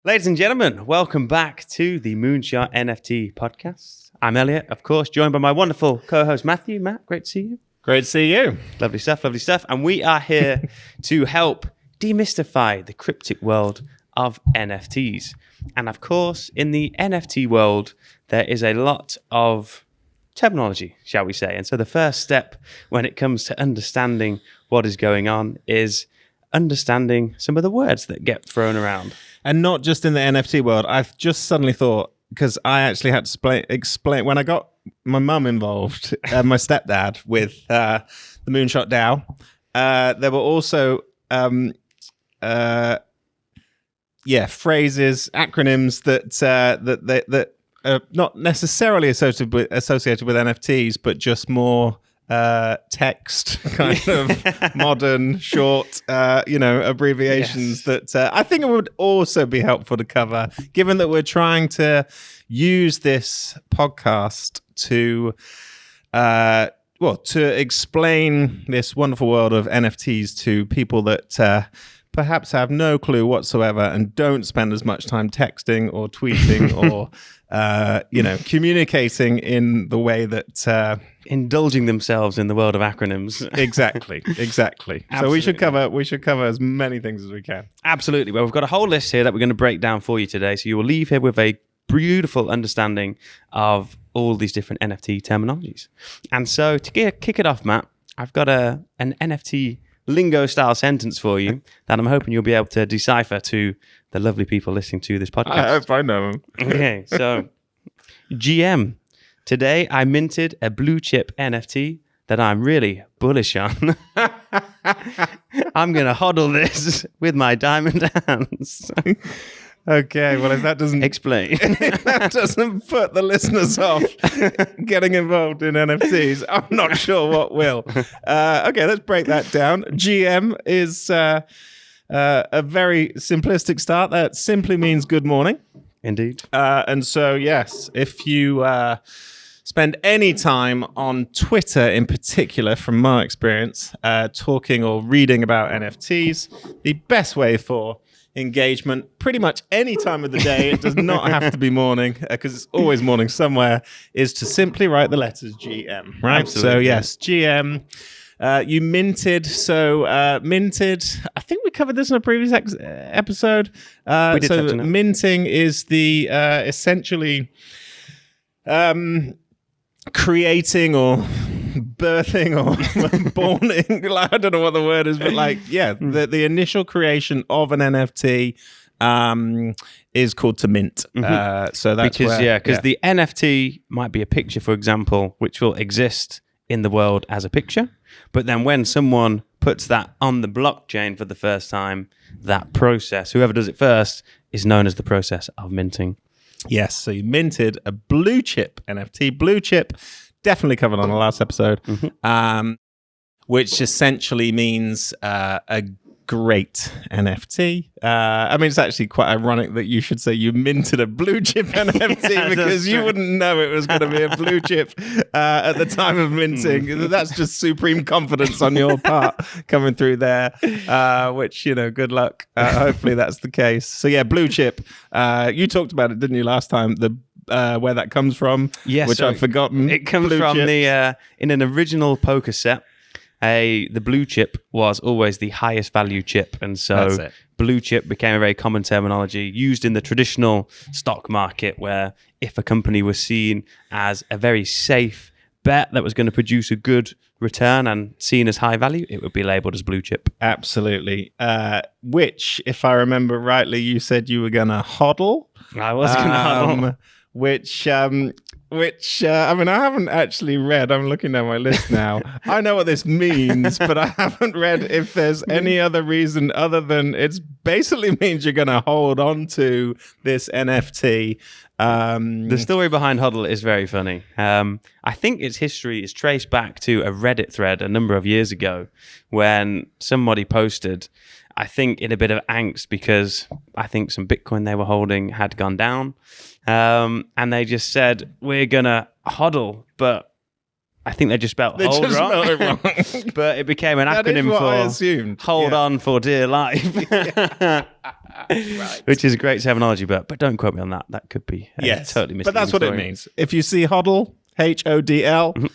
Ladies and gentlemen, welcome back to the Moonshot NFT Podcasts. I'm Elliott, of course, joined by my wonderful co-host Matthew. Matt, great to see you. Great to see you. Lovely stuff, lovely stuff. And we are here to help demystify the cryptic world of NFTs. And of course, in the NFT world, there is a lot of terminology, shall we say. And so the first step when it comes to understanding what is going on is understanding some of the words that get thrown around. And not just in the NFT world. I've just suddenly thought, because I actually had to explain when I got my mum involved, my stepdad, with the Moonshot DAO, there were also phrases, acronyms that are not necessarily associated with NFTs, but just more text, kind of modern, short, abbreviations that I think it would also be helpful to cover, given that we're trying to use this podcast to explain this wonderful world of NFTs to people that perhaps have no clue whatsoever and don't spend as much time texting or tweeting or communicating in the way that Indulging themselves in the world of acronyms. Exactly. So we should cover as many things as we can. Absolutely. Well, we've got a whole list here that we're going to break down for you today. So you will leave here with a beautiful understanding of all these different NFT terminologies. And so to kick it off, Matt, I've got an NFT lingo style sentence for you that I'm hoping you'll be able to decipher to the lovely people listening to this podcast. I hope I know them. Okay, so GM. Today I minted a blue chip NFT that I'm really bullish on. I'm going to hodl this with my diamond hands. Okay, well, if that doesn't Explain. if that doesn't put the listeners off getting involved in NFTs, I'm not sure what will. Okay, let's break that down. GM is a very simplistic start. That simply means good morning. Indeed. And so, yes, if you spend any time on Twitter in particular, from my experience, talking or reading about NFTs, the best way for engagement pretty much any time of the day, it does not have to be morning, because it's always morning somewhere, is to simply write the letters GM, right? Absolutely. So yes, GM. You minted. So minted, I think we covered this in a previous episode. We did touch on it. Minting is the essentially creating or birthing or borning, I don't know what the word is, but the initial creation of an NFT is called to mint. So that's because the NFT might be a picture, for example, which will exist in the world as a picture, but then when someone puts that on the blockchain for the first time, that process, whoever does it first, is known as the process of minting. Yes, so you minted a blue chip NFT. Blue chip, definitely covered on the last episode, which essentially means a great NFT. I mean, it's actually quite ironic that you should say you minted a blue chip NFT because you wouldn't know it was going to be a blue chip at the time of minting. That's just supreme confidence on your part coming through there, which, good luck. Hopefully that's the case. So yeah, blue chip. You talked about it, didn't you, last time? Where that comes from, yes, which so I've forgotten. It comes from the in an original poker set. The blue chip was always the highest value chip, and so blue chip became a very common terminology used in the traditional stock market, where if a company was seen as a very safe bet that was going to produce a good return and seen as high value, it would be labeled as blue chip. Absolutely. Which, if I remember rightly, you said you were going to hodl. I was going to hodl. Which I mean, I haven't actually read. I'm looking down my list now. I know what this means, but I haven't read if there's any other reason other than it basically means you're going to hold on to this NFT. The story behind HODL is very funny. I think its history is traced back to a Reddit thread a number of years ago when somebody posted, I think in a bit of angst because I think some Bitcoin they were holding had gone down. And they just said, we're going to HODL, but I think they just spelled They hold just wrong. spelled it wrong. But it became an That is acronym what I for assumed. hold Yeah. on for dear life. Right. Which is a great terminology, but don't quote me on that. That could be Yes, totally misleading. but that's what it story. means. If you see HODL, HODL,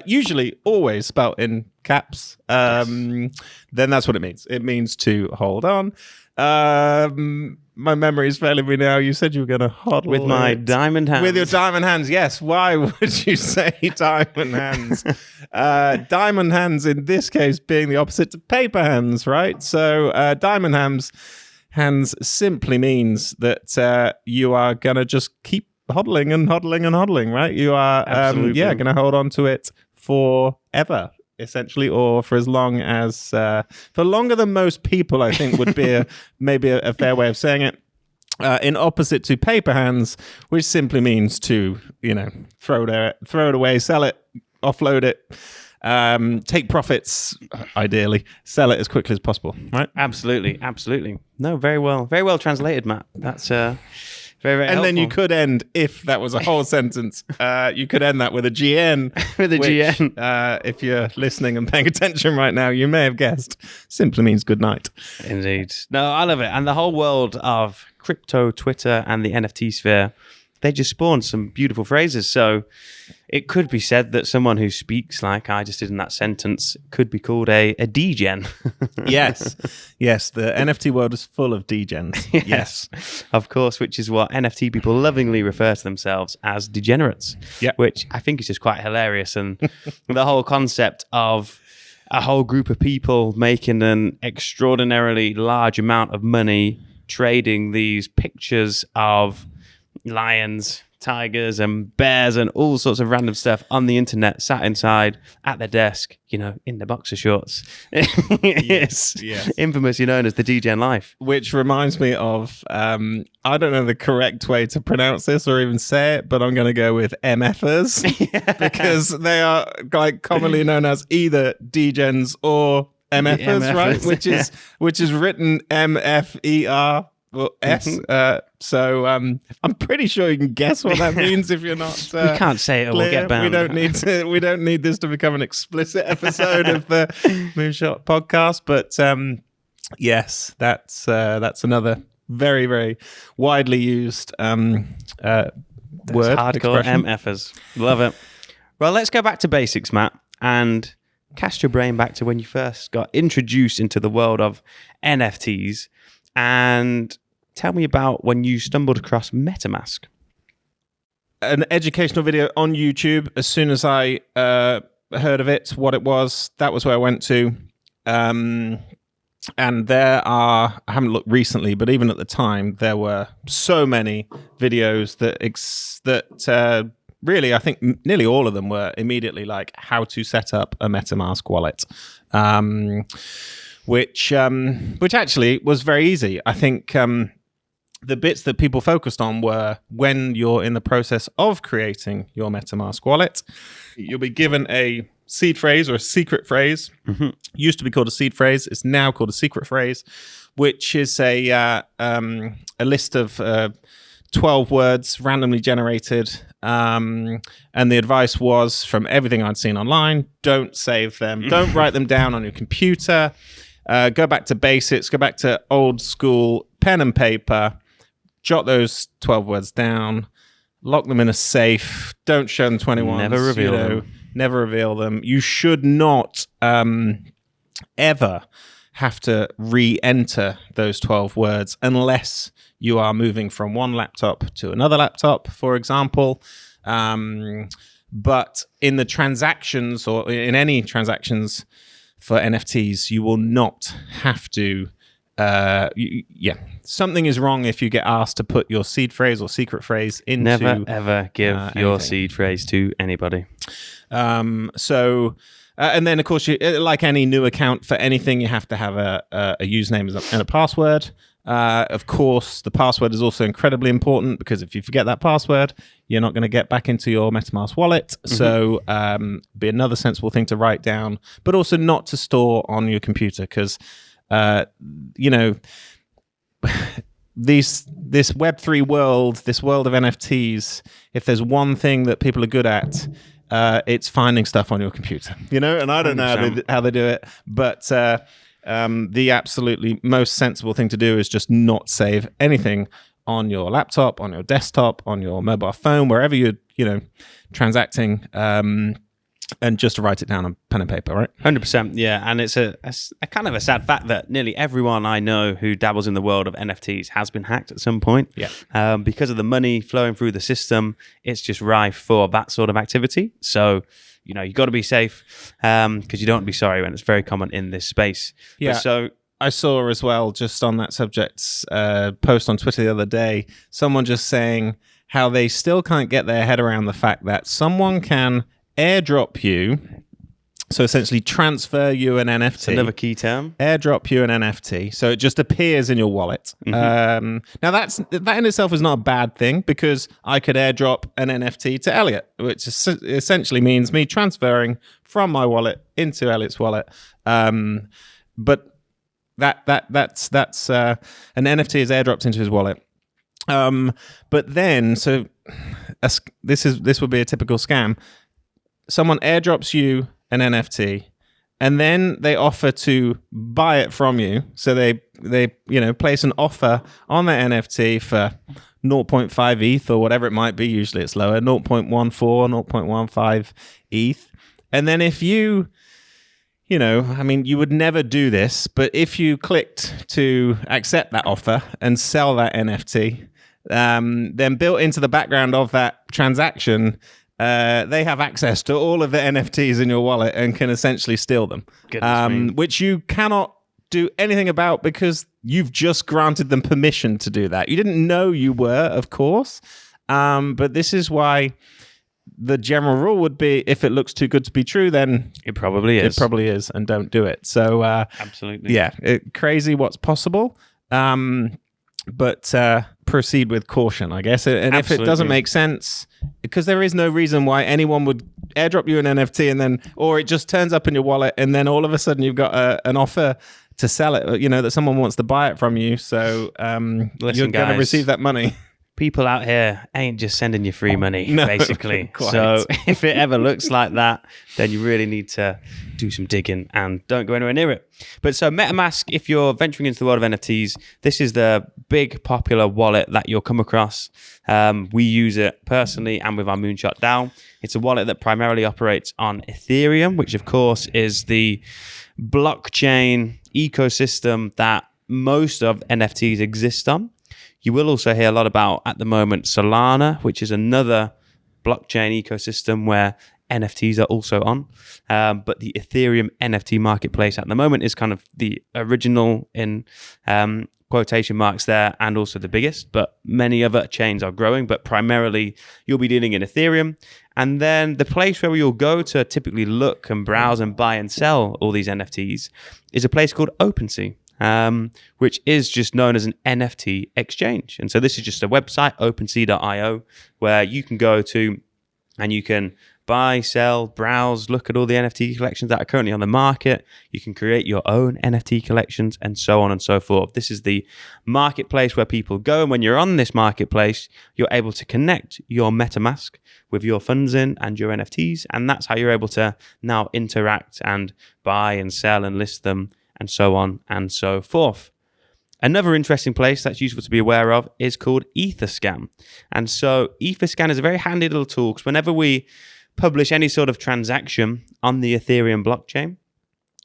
usually always spelled in caps, then that's what it means. It means to hold on. My memory is failing me now. You said you were going to HODL With my it. diamond hands. With your diamond hands, yes. Why would you say diamond hands? Diamond hands in this case being the opposite to paper hands, right? So diamond hands simply means that you are going to just keep hodling and hodling and hodling, right? You are going to hold on to it forever, essentially, or for as long as for longer than most people, I think would be maybe a fair way of saying it. In opposite to paper hands, which simply means to throw it away, sell it, offload it, take profits, ideally, sell it as quickly as possible, right? Absolutely. No, very well translated, Matt. That's very, very and helpful. then you could end, if that was a whole sentence, you could end that with a GN. With a which, GN. If you're listening and paying attention right now, you may have guessed, simply means good night. Indeed. No, I love it. And the whole world of crypto, Twitter, and the NFT sphere, they just spawned some beautiful phrases. So it could be said that someone who speaks like I just did in that sentence could be called a degen. Yes. The NFT world is full of degens. Yes. Of course, which is what NFT people lovingly refer to themselves as degenerates. Yeah. Which I think is just quite hilarious. And the whole concept of a whole group of people making an extraordinarily large amount of money trading these pictures of lions, tigers, and bears, and all sorts of random stuff on the internet, sat inside at their desk, in their boxer shorts. It's infamously known as the degen life. Which reminds me of, I don't know the correct way to pronounce this or even say it, but I'm going to go with MFers because they are commonly known as either degens or MFers, right? Which is written MFER. Well, S. So I'm pretty sure you can guess what that means if you're not. We can't say it, or we'll get banned. We don't need this to become an explicit episode of the Moonshot podcast. But yes, that's another very, very widely used word. Hardcore expression. MFers. Love it. Well, let's go back to basics, Matt, and cast your brain back to when you first got introduced into the world of NFTs, and tell me about when you stumbled across Metamask. An educational video on YouTube. As soon as I heard of it, what it was, that was where I went to. And there are, I haven't looked recently, but even at the time, there were so many videos that really, I think nearly all of them were immediately like how to set up a MetaMask wallet. Which actually was very easy. I think the bits that people focused on were when you're in the process of creating your MetaMask wallet, you'll be given a seed phrase or a secret phrase. Mm-hmm. Used to be called a seed phrase. It's now called a secret phrase, which is a list of 12 words randomly generated. And the advice was, from everything I'd seen online, don't save them. Don't write them down on your computer. Go back to basics. Go back to old school pen and paper. Jot those 12 words down. Lock them in a safe. Don't show them 21. Never reveal them. Never reveal them. You should not ever have to re-enter those 12 words unless you are moving from one laptop to another laptop, for example. But in the transactions, or in any transactions for NFTs, you will not have to. Something is wrong if you get asked to put your seed phrase or secret phrase into. Never ever give your anything. seed phrase to anybody. And then, of course, like any new account for anything, you have to have a username and a password. Of course, the password is also incredibly important because if you forget that password, you're not going to get back into your MetaMask wallet. Mm-hmm. So be another sensible thing to write down, but also not to store on your computer because, this Web3 world, this world of NFTs, if there's one thing that people are good at, it's finding stuff on your computer, and I don't know how they do it, but the absolutely most sensible thing to do is just not save anything on your laptop, on your desktop, on your mobile phone, wherever you're, transacting, and just to write it down on pen and paper, right? 100%, yeah. And it's a kind of a sad fact that nearly everyone I know who dabbles in the world of NFTs has been hacked at some point. Yeah. Because of the money flowing through the system, it's just rife for that sort of activity. So, you've got to be safe because you don't want to be sorry when it's very common in this space. Yeah. But so I saw as well, just on that subject, post on Twitter the other day, someone just saying how they still can't get their head around the fact that someone can airdrop you, so essentially transfer you an NFT. It's another key term. Airdrop you an NFT, so it just appears in your wallet. Now that in itself is not a bad thing, because I could airdrop an NFT to Elliott, which essentially means me transferring from my wallet into Elliott's wallet. But that's an NFT is airdropped into his wallet. But then, so this would be a typical scam. Someone airdrops you an NFT, and then they offer to buy it from you. So they place an offer on the NFT for 0.5 ETH or whatever it might be. Usually it's lower, 0.14, 0.15 ETH. And then if you would never do this, but if you clicked to accept that offer and sell that NFT, then built into the background of that transaction, they have access to all of the NFTs in your wallet and can essentially steal them, which you cannot do anything about because you've just granted them permission to do that. You didn't know you were, of course, but this is why the general rule would be, if it looks too good to be true, then it probably is. It probably is, and don't do it. So absolutely, yeah, crazy what's possible. But proceed with caution, I guess. And absolutely. If it doesn't make sense, because there is no reason why anyone would airdrop you an NFT and then, or it just turns up in your wallet and then all of a sudden you've got an offer to sell it, that someone wants to buy it from you. So you're going to receive that money. People out here ain't just sending you free money, basically. Quite. So if it ever looks like that, then you really need to do some digging and don't go anywhere near it. But so Metamask, if you're venturing into the world of NFTs, this is the big popular wallet that you'll come across. We use it personally and with our Moonshot DAO. It's a wallet that primarily operates on Ethereum, which of course is the blockchain ecosystem that most of NFTs exist on. You will also hear a lot about, at the moment, Solana, which is another blockchain ecosystem where NFTs are also on. But the Ethereum NFT marketplace at the moment is kind of the original in quotation marks there, and also the biggest. But many other chains are growing, but primarily you'll be dealing in Ethereum. And then the place where you'll go to typically look and browse and buy and sell all these NFTs is a place called OpenSea. Which is just known as an NFT exchange. And so this is just a website, OpenSea.io, where you can go to and you can buy, sell, browse, look at all the NFT collections that are currently on the market. You can create your own NFT collections and so on and so forth. This is the marketplace where people go. And when you're on this marketplace, you're able to connect your Metamask with your funds in and your NFTs. And that's how you're able to now interact and buy and sell and list them, and so on and so forth. Another interesting place that's useful to be aware of is called Etherscan. And so Etherscan is a very handy little tool, because whenever we publish any sort of transaction on the Ethereum blockchain,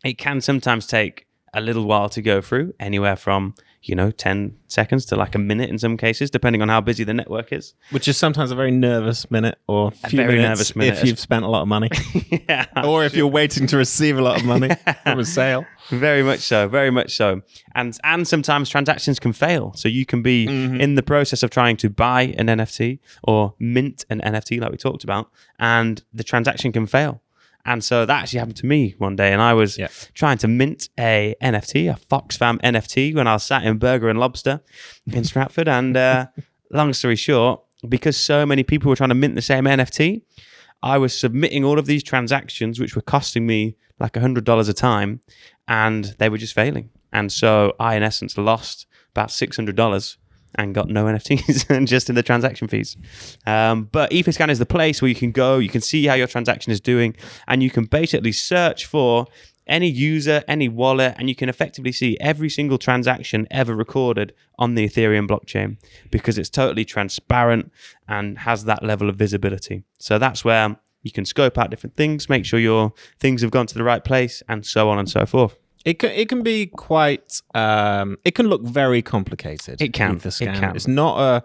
it can sometimes take a little while to go through, anywhere from 10 seconds to like a minute in some cases, depending on how busy the network is. Which is sometimes a very nervous minute, or a few minutes if you've spent a lot of money. Yeah, or if you're waiting to receive a lot of money from a sale. Very much so, very much so. And sometimes transactions can fail. So you can be in the process of trying to buy an NFT or mint an NFT like we talked about, and the transaction can fail. And so that actually happened to me one day, and I was trying to mint a NFT, a Foxfam NFT, when I was sat in Burger and Lobster in Stratford. And long story short, because so many people were trying to mint the same NFT, I was submitting all of these transactions, which were costing me like $100 a time, and they were just failing. And so I, in essence, lost about $600 and got no NFTs just in the transaction fees. But Etherscan is the place where you can go, you can see how your transaction is doing, and you can basically search for any user, any wallet, and you can effectively see every single transaction ever recorded on the Ethereum blockchain because it's totally transparent and has that level of visibility. So that's where you can scope out different things, make sure your things have gone to the right place, and so on and so forth. It can be quite. It can look very complicated. It can. Etherscan. It can. It's not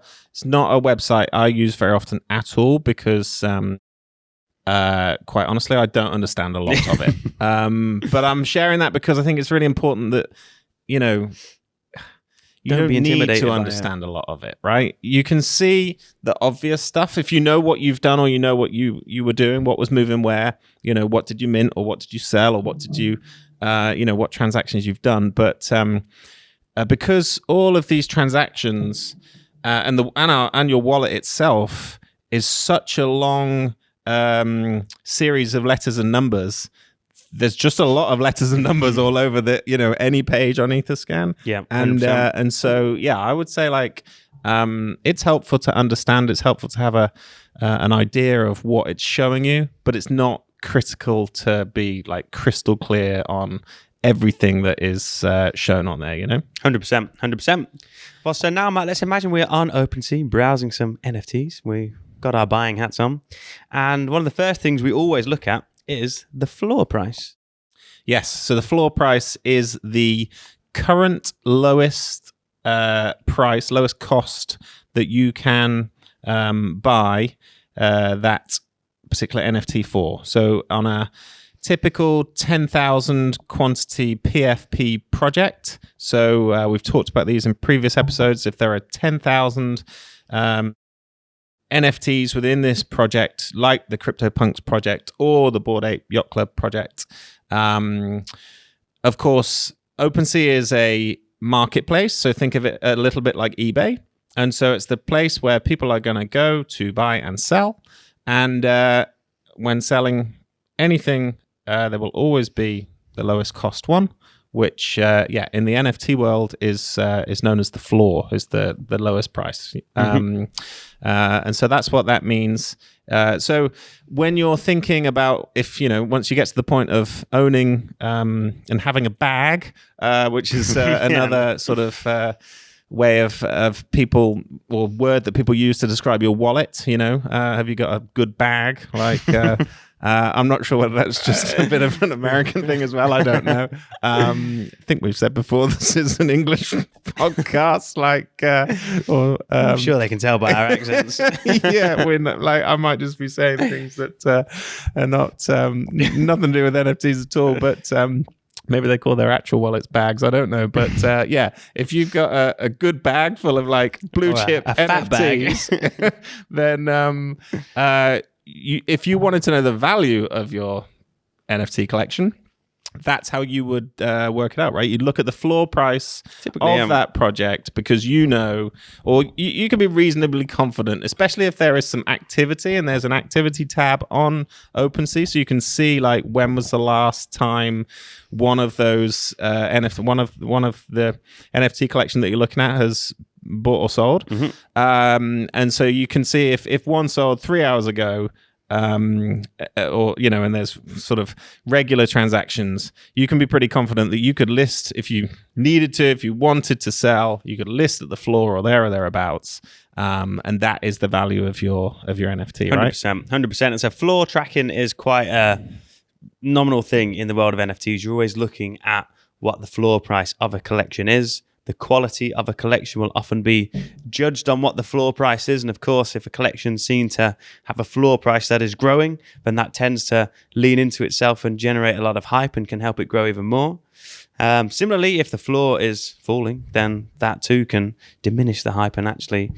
a website I use very often at all because, quite honestly, I don't understand a lot of it. But I'm sharing that because I think it's really important that you don't need to understand a lot of it, right? You can see the obvious stuff if you know what you've done or you know what you were doing, what was moving where, what did you mint or what did you sell or what did you, what transactions you've done. But because all of these transactions and your wallet itself is such a long series of letters and numbers, there's just a lot of letters and numbers all over any page on Etherscan. Yeah, and so I would say it's helpful to understand. It's helpful to have an idea of what it's showing you, but it's not critical to be crystal clear on everything that is shown on there. 100%. Well, so now, Matt, let's imagine we're on OpenSea browsing some NFTs. We got our buying hats on, and one of the first things we always look at is the floor price. Yes, so the floor price is the current lowest lowest cost that you can buy that particular NFT for. So on a typical 10,000 quantity PFP project, so we've talked about these in previous episodes, if there are 10,000 NFTs within this project, like the CryptoPunks project or the Bored Ape Yacht Club project. Of course, OpenSea is a marketplace, so think of it a little bit like eBay. And so it's the place where people are going to go to buy and sell. And when selling anything, there will always be the lowest cost one, which, in the NFT world is known as the floor, is the lowest price. And so that's what that means. So when you're thinking about once you get to the point of owning and having a bag, which is another sort of way of people, or word that people use to describe your wallet, have you got a good bag? I'm not sure whether that's just a bit of an American thing as well. I don't know. I think we've said before this is an English podcast. I'm sure they can tell by our accents. Yeah, we're not, I might just be saying things that are not nothing to do with NFTs at all. But maybe they call their actual wallets bags. I don't know. But if you've got a good bag full of blue chip NFTs, then if you wanted to know the value of your NFT collection, that's how you would work it out, right? You'd look at the floor price of that project because or you can be reasonably confident, especially if there is some activity and there's an activity tab on OpenSea, so you can see when was the last time one of those one of the NFT collection that you're looking at has bought or sold. And so you can see if one sold 3 hours ago, and there's sort of regular transactions, you can be pretty confident that you could list if you needed to, if you wanted to sell, you could list at the floor or there or thereabouts. And that is the value of your NFT, right? 100%. And so floor tracking is quite a nominal thing in the world of NFTs. You're always looking at what the floor price of a collection is. The quality of a collection will often be judged on what the floor price is. And of course, if a collection's seen to have a floor price that is growing, then that tends to lean into itself and generate a lot of hype and can help it grow even more. Similarly, if the floor is falling, then that too can diminish the hype and actually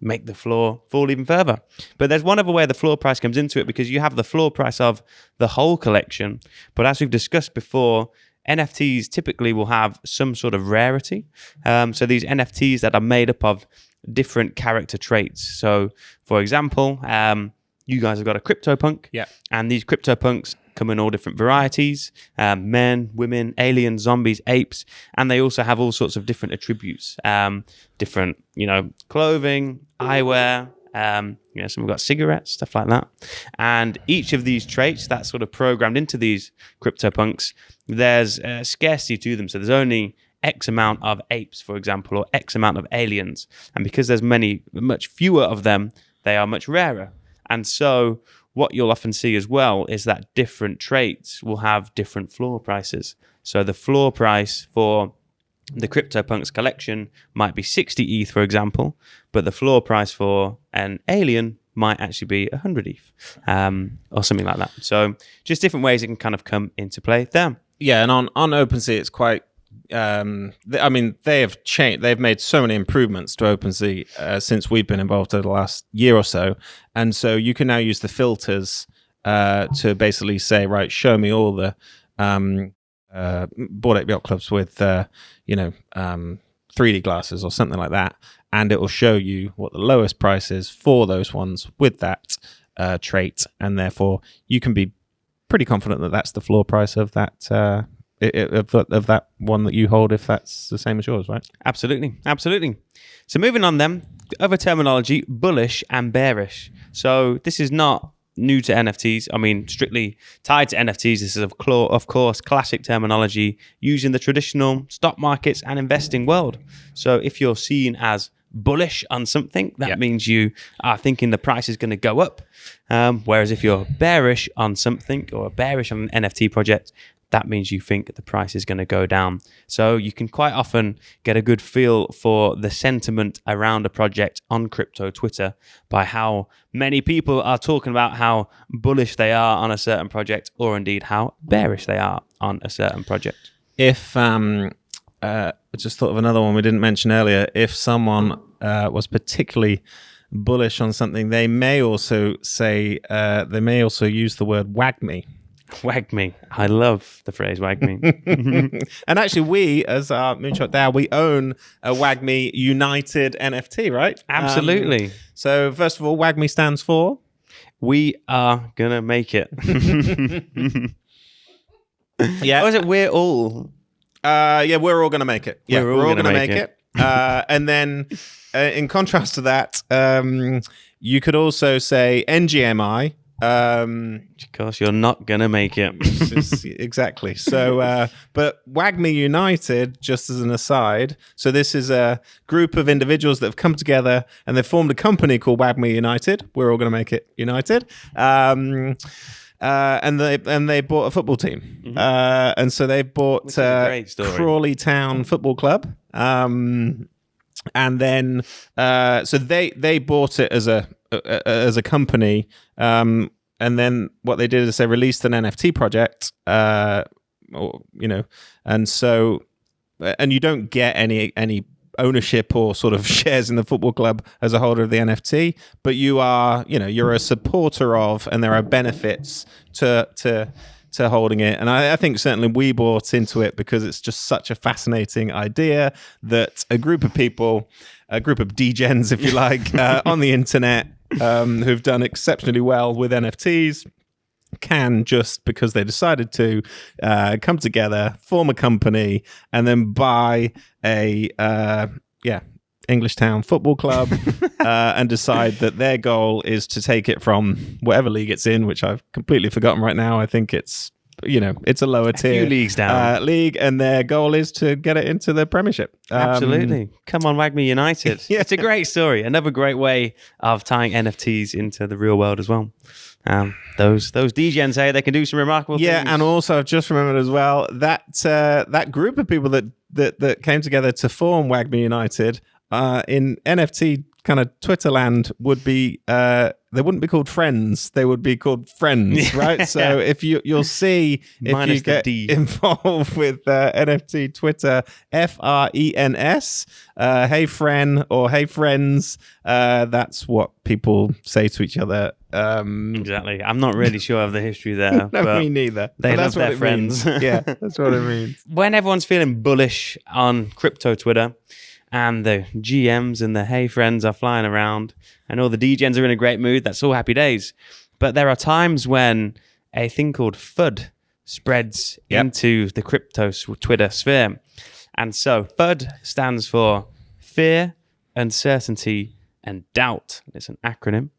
make the floor fall even further. But there's one other way the floor price comes into it, because you have the floor price of the whole collection. But as we've discussed before, NFTs typically will have some sort of rarity. So these NFTs that are made up of different character traits. So, for example, you guys have got a CryptoPunk, yeah, and these CryptoPunks come in all different varieties, men, women, aliens, zombies, apes, and they also have all sorts of different attributes, different, clothing, eyewear, some have got cigarettes, stuff like that. And each of these traits that's sort of programmed into these CryptoPunks, there's a scarcity to them. So there's only X amount of apes, for example, or X amount of aliens. And because there's much fewer of them, they are much rarer. And so what you'll often see as well is that different traits will have different floor prices. So the floor price for the CryptoPunks collection might be 60 ETH, for example, but the floor price for an alien might actually be 100 ETH, or something like that. So just different ways it can kind of come into play there. Yeah, and on OpenSea, it's quite. They have changed. They've made so many improvements to OpenSea since we've been involved over the last year or so, and so you can now use the filters to basically say, right, show me all the Bored Ape Yacht Clubs with 3D glasses or something like that, and it will show you what the lowest price is for those ones with that trait, and therefore you can be pretty confident that that's the floor price of that of that one that you hold, if that's the same as yours, right? Absolutely. So moving on then, other terminology, bullish and bearish. So this is not new to NFTs. I mean, strictly tied to NFTs. This is, of course, classic terminology used in the traditional stock markets and investing world. So if you're seen as bullish on something, that means you are thinking the price is going to go up. Whereas if you're bearish on something or bearish on an NFT project, that means you think the price is going to go down. So you can quite often get a good feel for the sentiment around a project on crypto Twitter by how many people are talking about how bullish they are on a certain project, or indeed how bearish they are on a certain project. If I just thought of another one we didn't mention earlier. If someone was particularly bullish on something, they may also say they may also use the word "wag me." Wag me. I love the phrase wag me. And actually, we, as our Moonshot DAO, we own a Wag Me United NFT, right? Absolutely. So first of all, Wag Me stands for? We are going to make it. Yeah. Or is it we're all? We're all going to make it. Yeah, we're all going to make it. And then in contrast to that, you could also say NGMI. Of course, you're not gonna make it. Exactly. So, but Wag Me United, just as an aside, so this is a group of individuals that have come together and they've formed a company called Wag Me United. We're all going to make it United. And they bought a football team. And so they bought Crawley Town Football Club. And then so they bought it as a company, and then what they did is they released an NFT project, and so you don't get any ownership or sort of shares in the football club as a holder of the NFT, but you're a supporter of, and there are benefits to holding it. And I think certainly we bought into it because it's just such a fascinating idea that a group of people, a group of Degens, if you like, on the internet, who've done exceptionally well with NFTs, can, just because they decided to, come together, form a company, and then buy a English Town Football Club, and decide that their goal is to take it from whatever league it's in, which I've completely forgotten right now. I think it's a lower tier, few leagues down league, and their goal is to get it into the Premiership. Absolutely. Come on, Wag Me United. Yeah. It's a great story. Another great way of tying NFTs into the real world as well. Those Degens, they can do some remarkable things. Yeah, and also I've just remembered as well that group of people that came together to form Wag Me United in NFT kind of Twitter land would be they wouldn't be called friends, they would be called friends, right? So if you'll see, if minus you get involved with NFT Twitter, FRENS, hey friend or hey friends, that's what people say to each other. Exactly. I'm not really sure of the history there. No, but me neither. They love their friends. Yeah, that's what it means. When everyone's feeling bullish on crypto Twitter, and the GMs and the hey friends are flying around, and all the Degens are in a great mood, that's all happy days. But there are times when a thing called FUD spreads into the crypto Twitter sphere. And so FUD stands for fear, uncertainty, and doubt. It's an acronym.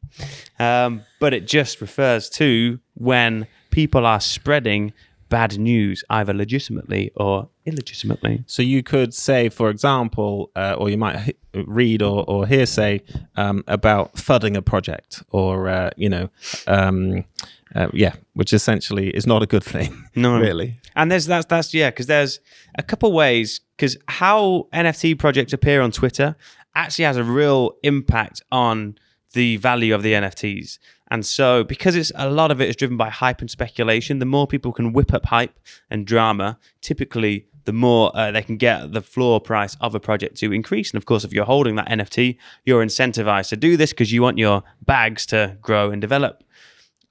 But it just refers to when people are spreading bad news, either legitimately or illegitimately. So you could say, for example, or you might read or hear say about fudding a project, or which essentially is not a good thing. No, really. And that's because there's a couple ways, because how NFT projects appear on Twitter actually has a real impact on the value of the NFTs. And so because a lot of it is driven by hype and speculation, the more people can whip up hype and drama, typically the more they can get the floor price of a project to increase. And of course, if you're holding that NFT, you're incentivized to do this because you want your bags to grow and develop.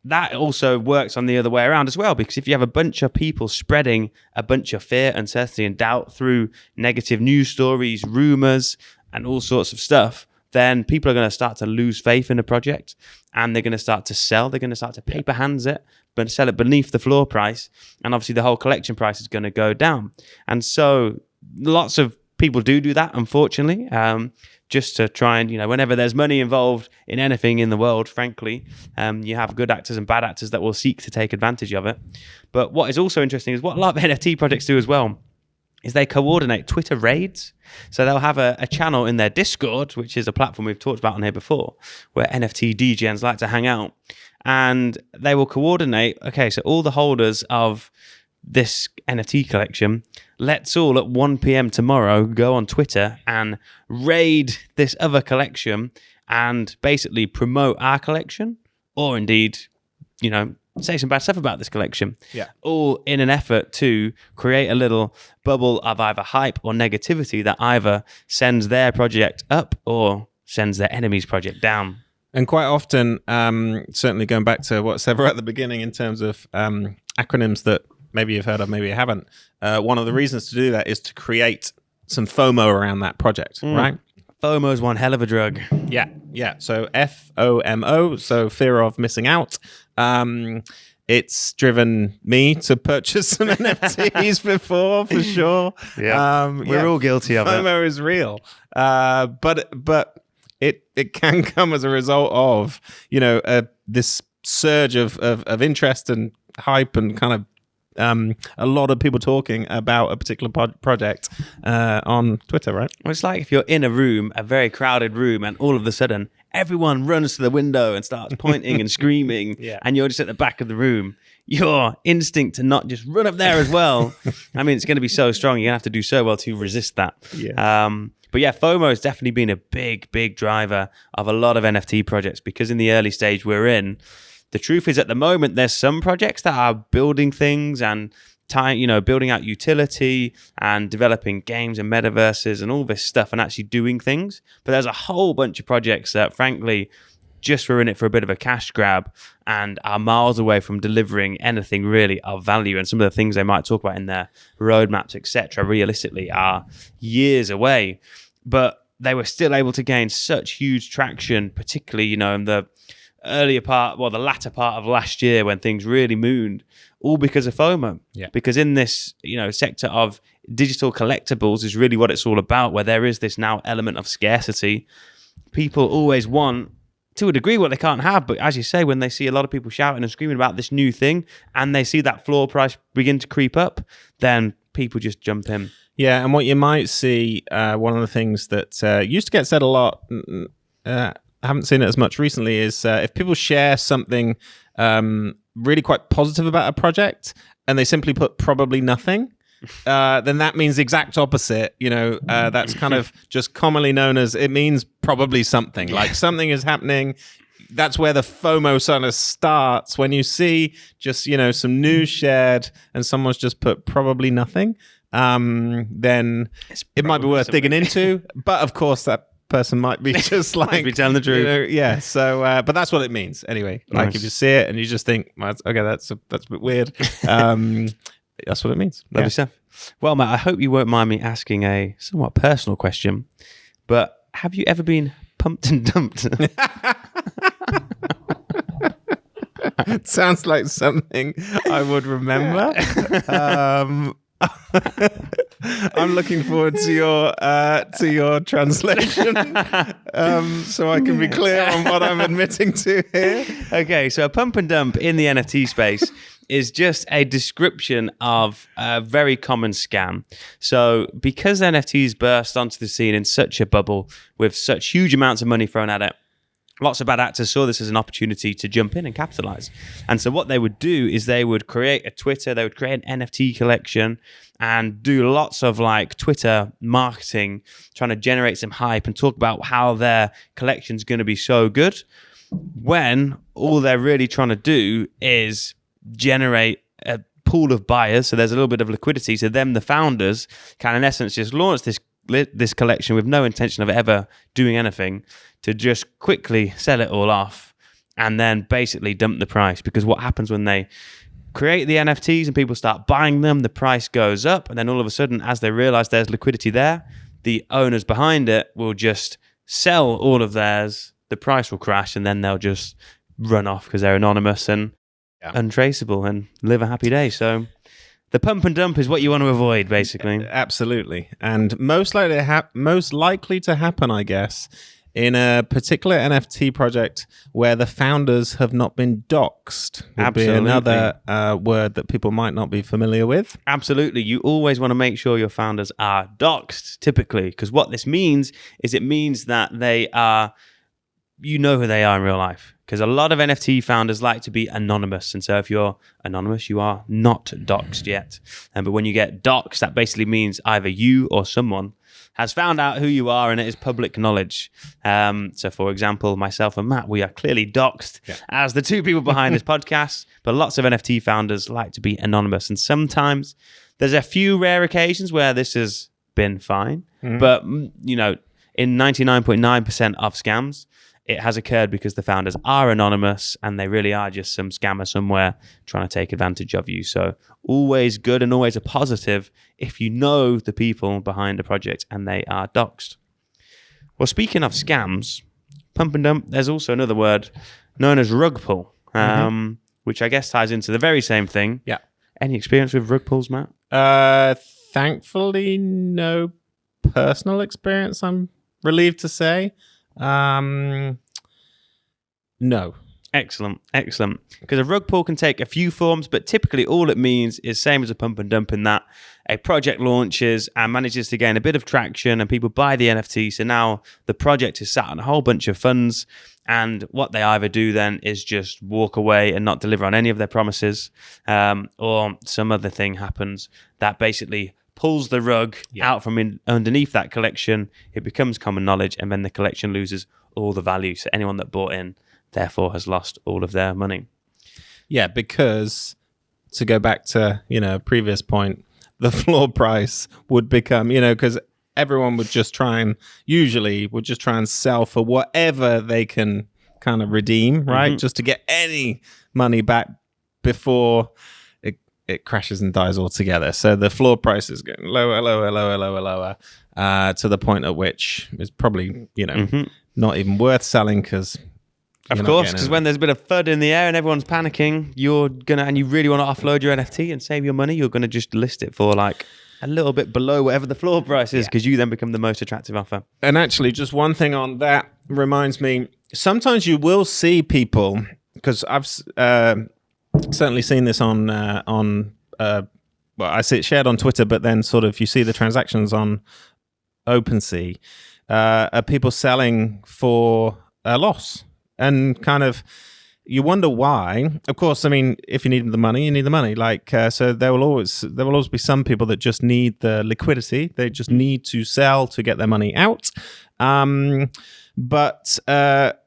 That also works on the other way around as well, because if you have a bunch of people spreading a bunch of fear, uncertainty, and doubt through negative news stories, rumors, and all sorts of stuff, then people are going to start to lose faith in a project, and they're going to start to sell. They're going to start to paper hands it, but sell it beneath the floor price. And obviously the whole collection price is going to go down. And so lots of people do that, unfortunately, just to try and, whenever there's money involved in anything in the world, frankly, you have good actors and bad actors that will seek to take advantage of it. But what is also interesting is what a lot of NFT projects do as well is they coordinate Twitter raids. So they'll have a channel in their Discord, which is a platform we've talked about on here before, where NFT Degens like to hang out. And they will coordinate, okay, so all the holders of this NFT collection, let's all at 1 p.m. tomorrow go on Twitter and raid this other collection and basically promote our collection, or indeed, say some bad stuff about this collection. Yeah. All in an effort to create a little bubble of either hype or negativity that either sends their project up or sends their enemy's project down. And quite often, certainly going back to what I said right at the beginning in terms of acronyms that maybe you've heard of, maybe you haven't, one of the reasons to do that is to create some FOMO around that project, right? FOMO is one hell of a drug. Yeah. So FOMO, so fear of missing out. It's driven me to purchase some NFTs before, for sure. Yeah, we're all guilty of it. FOMO is real, but it can come as a result of this surge of interest and hype and kind of a lot of people talking about a particular project on Twitter, right? Well, it's like if you're in a room, a very crowded room, and all of a sudden everyone runs to the window and starts pointing and screaming, and you're just at the back of the room. Your instinct to not just run up there as well, I mean, it's going to be so strong. You're going to have to do so well to resist that. Yeah. But yeah, FOMO has definitely been a big driver of a lot of NFT projects, because in the early stage we're in, the truth is at the moment, there's some projects that are building things and building out utility and developing games and metaverses and all this stuff and actually doing things. But there's a whole bunch of projects that, frankly, just were in it for a bit of a cash grab and are miles away from delivering anything really of value. And some of the things they might talk about in their roadmaps, etc., realistically are years away. But they were still able to gain such huge traction, particularly, in the the latter part of last year when things really mooned, all because of FOMO. Yeah. Because in this, sector of digital collectibles is really what it's all about, where there is this now element of scarcity. People always want, to a degree, what they can't have. But as you say, when they see a lot of people shouting and screaming about this new thing and they see that floor price begin to creep up, then people just jump in. Yeah, and what you might see, one of the things that used to get said a lot, I haven't seen it as much recently, is if people share something really quite positive about a project and they simply put probably nothing, then that means the exact opposite. That's kind of just commonly known as, it means probably something, like something is happening. That's where the FOMO sort of starts, when you see just, some news shared and someone's just put probably nothing, then it might be worth digging into. But of course, that person might be just like might be telling the truth. So but that's what it means anyway. Like, Nice. if you see it and you just think, well, okay, that's a bit weird, that's what it means. Lovely stuff. Well, Matt, I hope you won't mind me asking a somewhat personal question, but have you ever been pumped and dumped? Sounds like something I would remember. I'm looking forward to your translation, so I can be clear on what I'm admitting to here. Okay, so a pump and dump in the NFT space is just a description of a very common scam. So because NFTs burst onto the scene in such a bubble with such huge amounts of money thrown at it, lots of bad actors saw this as an opportunity to jump in and capitalize. And so what they would do is they would create a Twitter, they would create an NFT collection and do lots of like Twitter marketing, trying to generate some hype and talk about how their collection's going to be so good, when all they're really trying to do is generate a pool of buyers. So there's a little bit of liquidity. So them, the founders, can in essence just launch this collection with no intention of ever doing anything, to just quickly sell it all off and then basically dump the price. Because what happens when they create the NFTs and people start buying them, the price goes up, and then all of a sudden, as they realize there's liquidity there, the owners behind it will just sell all of theirs, the price will crash, and then they'll just run off because they're anonymous and untraceable and live a happy day. So the pump and dump is what you want to avoid, basically. Absolutely. And most likely to happen, I guess, in a particular NFT project where the founders have not been doxed. Would be another word that people might not be familiar with. Absolutely. You always want to make sure your founders are doxed, typically, because what this means is it means that they are, you know who they are in real life. Because a lot of NFT founders like to be anonymous. And so if you're anonymous, you are not doxed yet. But when you get doxed, that basically means either you or someone has found out who you are and it is public knowledge. So for example, myself and Matt, we are clearly doxed as the two people behind this podcast. But lots of NFT founders like to be anonymous. And sometimes there's a few rare occasions where this has been fine. Mm-hmm. But, you know, in 99.9% of scams, it has occurred because the founders are anonymous and they really are just some scammer somewhere trying to take advantage of you. So always good and always a positive if you know the people behind the project and they are doxed. Well, speaking of scams, pump and dump, there's also another word known as rug pull, which I guess ties into the very same thing. Yeah. Any experience with rug pulls, Matt? Thankfully, no personal experience, I'm relieved to say. No. Excellent. Because a rug pull can take a few forms, but typically all it means is same as a pump and dump in that a project launches and manages to gain a bit of traction and people buy the NFT. So now the project is sat on a whole bunch of funds, and what they either do then is just walk away and not deliver on any of their promises, or some other thing happens that basically pulls the rug out from underneath that collection. It becomes common knowledge, and then the collection loses all the value. So anyone that bought in, therefore, has lost all of their money. Yeah, because to go back to, a previous point, the floor price would become, because everyone would just try and sell for whatever they can kind of redeem, right? Just to get any money back before it crashes and dies altogether. So the floor price is getting lower, to the point at which it's probably, not even worth selling because... Of course, because when there's a bit of FUD in the air and everyone's panicking, and you really want to offload your NFT and save your money, you're going to just list it for like a little bit below whatever the floor price is, because you then become the most attractive offer. And actually, just one thing on that reminds me, sometimes you will see people, because I've certainly seen this on I see it shared on Twitter, but then sort of you see the transactions on OpenSea, people selling for a loss. And kind of, you wonder why. Of course, I mean, if you need the money, you need the money. Like, so there will always be some people that just need the liquidity. They just need to sell to get their money out. But at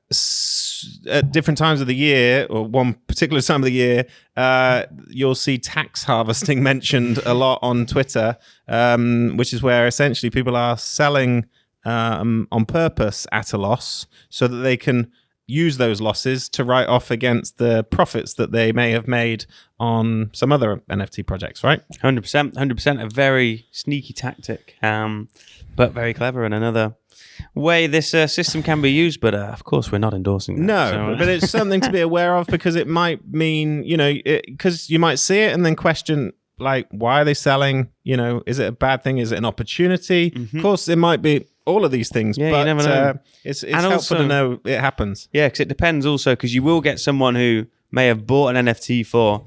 different times of the year, or one particular time of the year, you'll see tax harvesting mentioned a lot on Twitter, which is where essentially people are selling on purpose at a loss so that they can use those losses to write off against the profits that they may have made on some other NFT projects, right? 100%. A very sneaky tactic, but very clever, and another way this system can be used, but of course we're not endorsing that. No, but it's something to be aware of, because it might mean, because you might see it and then question, like, why are they selling? Is it a bad thing? Is it an opportunity? Of course, it might be all of these things, but you never know. It's helpful also, to know it happens. Yeah, because it depends also, because you will get someone who may have bought an NFT for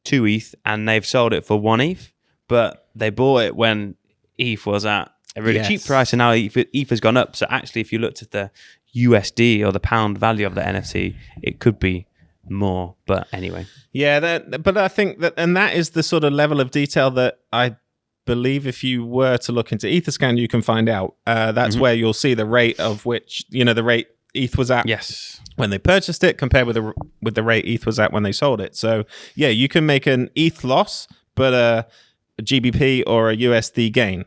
2 ETH and they've sold it for 1 ETH, but they bought it when ETH was at a really cheap price, and now ETH has gone up. So actually, if you looked at the USD or the pound value of the NFT, it could be more. But anyway. Yeah, but I think that is the sort of level of detail that I believe if you were to look into Etherscan, you can find out. That's where you'll see the rate of which, the rate ETH was at when they purchased it compared with the rate ETH was at when they sold it. So yeah, you can make an ETH loss, but a GBP or a USD gain.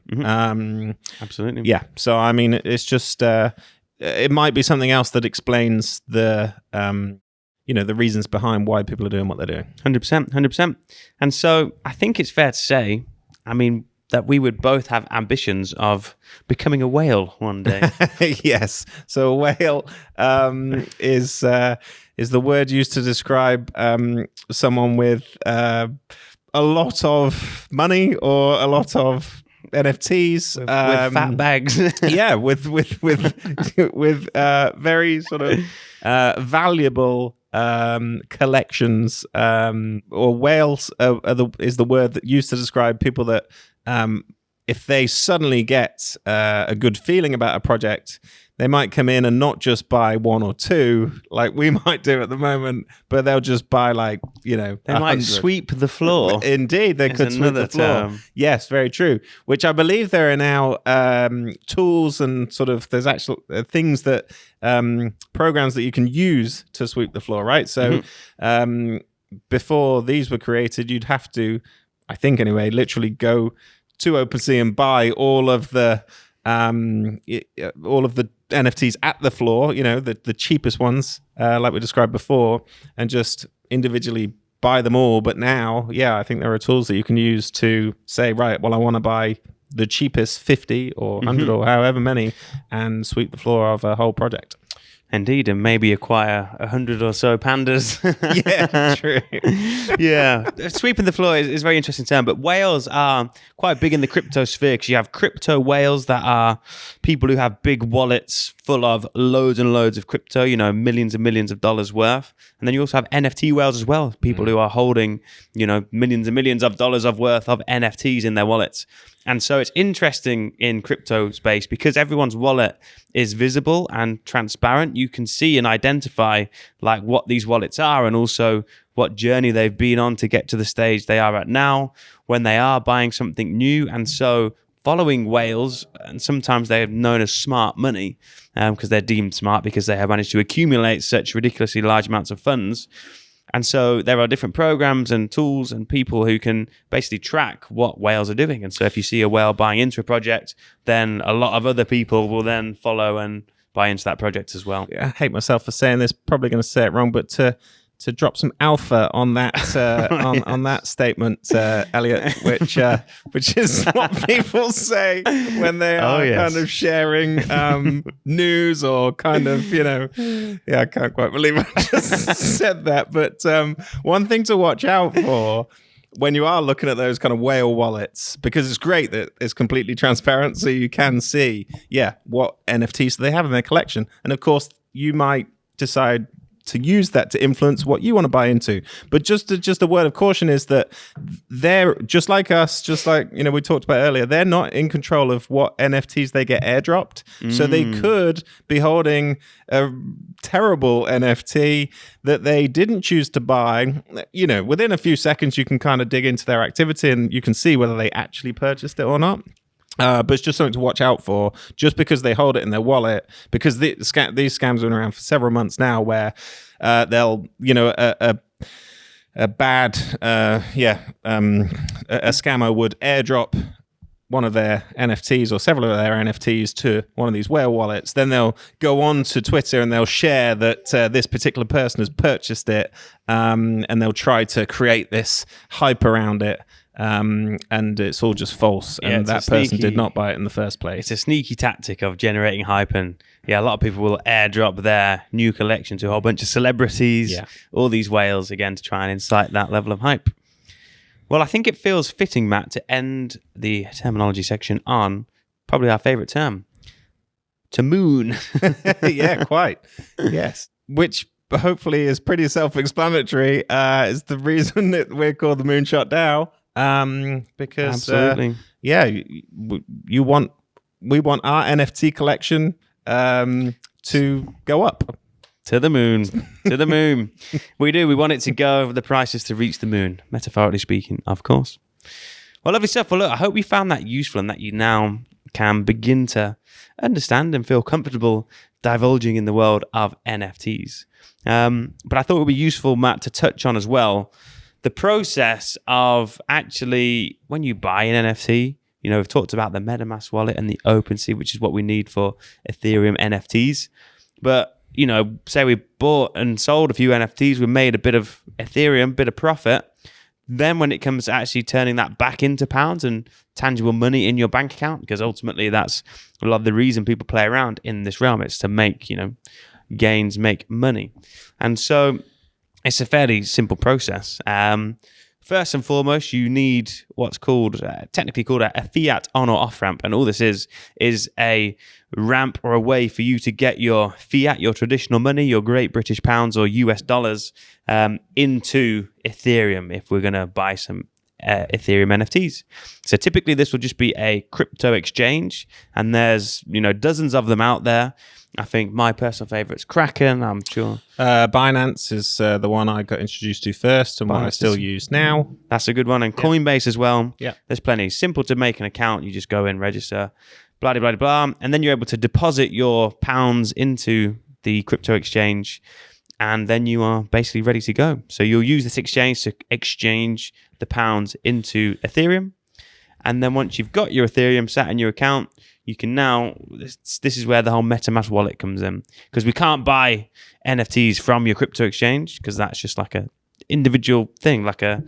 Absolutely. Yeah. So I mean, it's just it might be something else that explains the the reasons behind why people are doing what they're doing. 100%. And so I think it's fair to say, I mean, that we would both have ambitions of becoming a whale one day. Yes. So a whale is the word used to describe someone with a lot of money or a lot of NFTs with fat bags. Yeah, with very sort of valuable collections, or whales is the word that used to describe people that if they suddenly get a good feeling about a project, they might come in and not just buy 1 or 2 like we might do at the moment, but they'll just buy they 100. Might sweep the floor. Indeed, they could sweep the floor. Term. Yes, very true. Which I believe there are now tools and sort of there's actual things that programs that you can use to sweep the floor, right? So before these were created, you'd have to, I think anyway, literally go to OpenSea and buy all of the NFTs at the floor, the cheapest ones, like we described before, and just individually buy them all. But now, I think there are tools that you can use to say, right, well, I want to buy the cheapest 50 or 100 or however many and sweep the floor of a whole project. Indeed, and maybe acquire 100 or so pandas. Yeah, true. Yeah, sweeping the floor is a very interesting term, but whales are quite big in the crypto sphere, because you have crypto whales that are people who have big wallets full of loads and loads of crypto, millions and millions of dollars worth. And then you also have NFT whales as well, people who are holding, millions and millions of dollars of worth of NFTs in their wallets. And so it's interesting in crypto space because everyone's wallet is visible and transparent. You can see and identify like what these wallets are and also what journey they've been on to get to the stage they are at now when they are buying something new. And so following whales, and sometimes they're known as smart money because they're deemed smart because they have managed to accumulate such ridiculously large amounts of funds. And so there are different programs and tools and people who can basically track what whales are doing. And so if you see a whale buying into a project, then a lot of other people will then follow and buy into that project as well. Yeah, I hate myself for saying this, probably going to say it wrong, but to drop some alpha on that on that statement, Elliott, which is what people say when they are kind of sharing news or kind of, I can't quite believe I just said that. But one thing to watch out for when you are looking at those kind of whale wallets, because it's great that it's completely transparent, so you can see, what NFTs they have in their collection. And of course, you might decide to use that to influence what you want to buy into. But just a word of caution is that they're just like us, just like, we talked about earlier, they're not in control of what NFTs they get airdropped. So they could be holding a terrible NFT that they didn't choose to buy. Within a few seconds, you can kind of dig into their activity and you can see whether they actually purchased it or not. But it's just something to watch out for, just because they hold it in their wallet, because these scams have been around for several months now, where they'll, a scammer would airdrop one of their NFTs or several of their NFTs to one of these whale wallets. Then they'll go on to Twitter and they'll share that this particular person has purchased it, and they'll try to create this hype around it. and it's all just false. Yeah, And that person did not buy it in the first place. It's a sneaky tactic of generating hype, and a lot of people will airdrop their new collection to a whole bunch of celebrities, all these whales, again, to try and incite that level of hype. Well, I think it feels fitting, Matt, to end the terminology section on probably our favorite term, to moon. Yeah, quite. Yes. Which hopefully is pretty self-explanatory. Is the reason that we're called the Moonshot DAO. Because absolutely, we want our NFT collection to go up to the moon, to the moon. We do. We want it to go. The price is to reach the moon, metaphorically speaking, of course. Well, lovely stuff. Well, look, I hope you found that useful and that you now can begin to understand and feel comfortable divulging in the world of NFTs. But I thought it would be useful, Matt, to touch on as well the process of actually when you buy an NFT. We've talked about the Metamask wallet and the OpenSea, which is what we need for Ethereum NFTs. But, say we bought and sold a few NFTs, we made a bit of Ethereum, bit of profit. Then when it comes to actually turning that back into pounds and tangible money in your bank account, because ultimately that's a lot of the reason people play around in this realm. It's to make, gains, make money. And so it's a fairly simple process. First and foremost, you need what's called, technically called a fiat on or off ramp. And all this is a ramp or a way for you to get your fiat, your traditional money, your Great British pounds or US dollars into Ethereum if we're going to buy some Ethereum NFTs. So typically this will just be a crypto exchange, and there's dozens of them out there. I think my personal favorite is Kraken, I'm sure. Binance is the one I got introduced to first and what I still use now. That's a good one. And Coinbase as well. Yeah. There's plenty. Simple to make an account. You just go in, register, blah, blah, blah, blah. And then you're able to deposit your pounds into the crypto exchange. And then you are basically ready to go. So you'll use this exchange to exchange the pounds into Ethereum. And then once you've got your Ethereum sat in your account, you can now, this is where the whole Metamask wallet comes in, because we can't buy NFTs from your crypto exchange because that's just like a individual thing, like a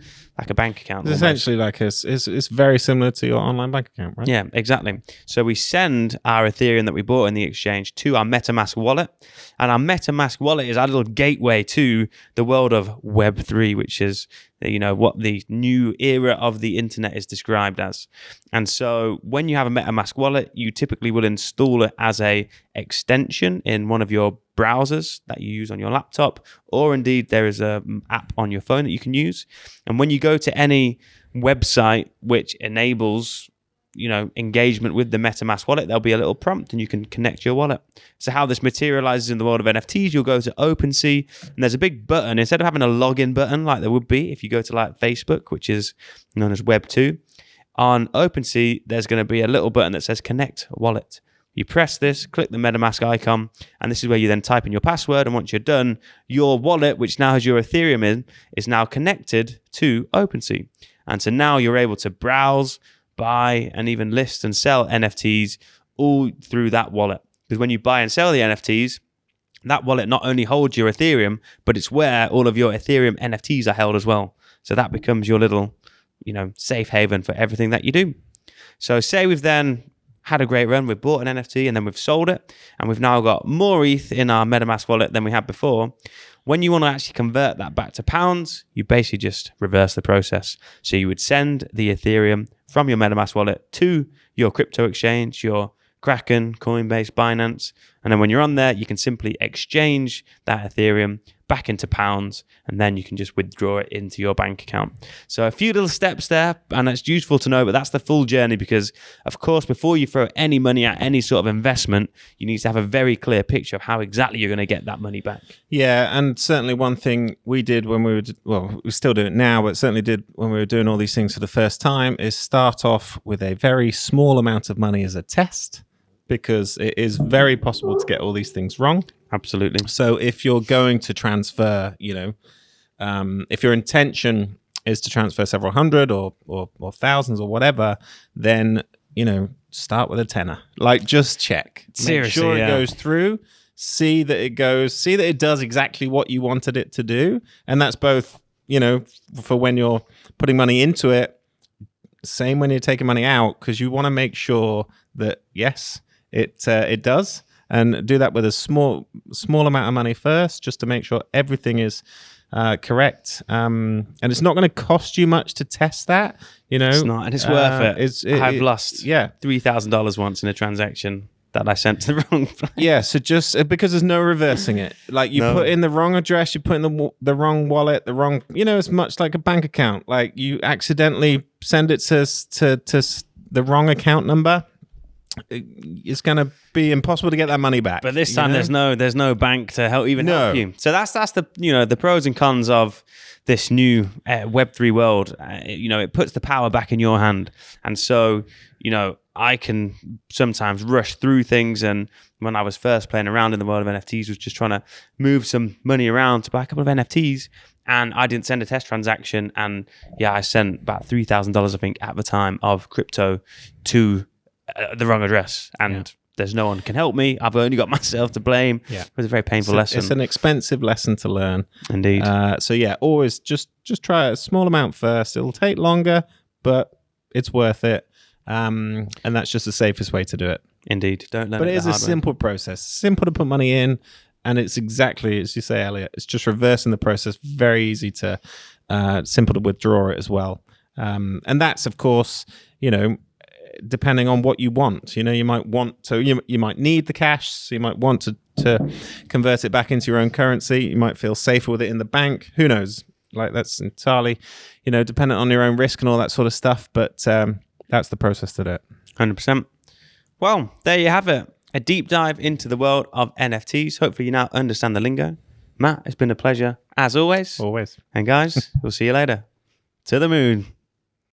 bank account. It's essentially like it's very similar to your online bank account, right? Yeah, exactly. So we send our Ethereum that we bought in the exchange to our Metamask wallet, and our Metamask wallet is our little gateway to the world of Web3, which is what the new era of the internet is described as. And so when you have a Metamask wallet, you typically will install it as a extension in one of your browsers that you use on your laptop, or indeed there is an app on your phone that you can use. And when you go to any website which enables engagement with the Metamask wallet, there'll be a little prompt and you can connect your wallet. So how this materializes in the world of NFTs, you'll go to OpenSea and there's a big button. Instead of having a login button like there would be if you go to like Facebook, which is known as Web 2, on OpenSea, there's going to be a little button that says Connect Wallet. You press this, click the Metamask icon, and this is where you then type in your password. And once you're done, your wallet, which now has your Ethereum in, is now connected to OpenSea. And so now you're able to browse, buy, and even list and sell NFTs all through that wallet. Because when you buy and sell the NFTs, that wallet not only holds your Ethereum, but it's where all of your Ethereum NFTs are held as well. So that becomes your little, safe haven for everything that you do. So say we've then had a great run, we've bought an NFT and then we've sold it, and we've now got more ETH in our Metamask wallet than we had before. When you want to actually convert that back to pounds, you basically just reverse the process. So you would send the Ethereum from your Metamask wallet to your crypto exchange, your Kraken, Coinbase, Binance, and then when you're on there, you can simply exchange that Ethereum back into pounds, and then you can just withdraw it into your bank account. So a few little steps there, and that's useful to know, but that's the full journey because, of course, before you throw any money at any sort of investment, you need to have a very clear picture of how exactly you're going to get that money back. Yeah, and certainly one thing we did when we still do it now, but certainly did when we were doing all these things for the first time, is start off with a very small amount of money as a test, because it is very possible to get all these things wrong. Absolutely. So if you're going to transfer, if your intention is to transfer several hundred or thousands or whatever, then, start with a tenner. Like, just check. Seriously, make sure it goes through. See that it does exactly what you wanted it to do. And that's both, for when you're putting money into it, same when you're taking money out, because you want to make sure that, yes, it does. And do that with a small amount of money first, just to make sure everything is correct. And it's not going to cost you much to test that. It's not, and it's worth it. I've lost $3,000 once in a transaction that I sent to the wrong place. Yeah, so just because there's no reversing it. Like you put in the wrong address, you put in the wrong wallet, the wrong. It's much like a bank account. Like you accidentally send it to the wrong account number. It's going to be impossible to get that money back. But this time there's no bank to help you. So that's the the pros and cons of this new Web3 world. It puts the power back in your hand, and so I can sometimes rush through things. And when I was first playing around in the world of NFTs, was just trying to move some money around to buy a couple of NFTs. And I didn't send a test transaction, and I sent about $3,000 I think at the time of crypto to the wrong address, and there's no one can help me. I've only got myself to blame. It was a very painful lesson. It's an expensive lesson to learn. Indeed. So always just try a small amount first. It'll take longer, but it's worth it. And that's just the safest way to do it. Indeed. Don't learn. But it is a simple process. Simple to put money in, and it's exactly as you say, Elliot. It's just reversing the process. Very easy to simple to withdraw it as well. And that's of course, depending on what you want. You might want to, you might need the cash, so you might want to convert it back into your own currency. You might feel safer with it in the bank. Who knows? Like that's entirely, dependent on your own risk and all that sort of stuff. But that's the process to do it. 100%. Well, there you have it. A deep dive into the world of NFTs. Hopefully you now understand the lingo. Matt, it's been a pleasure as always. Always. And guys, we'll see you later. To the moon.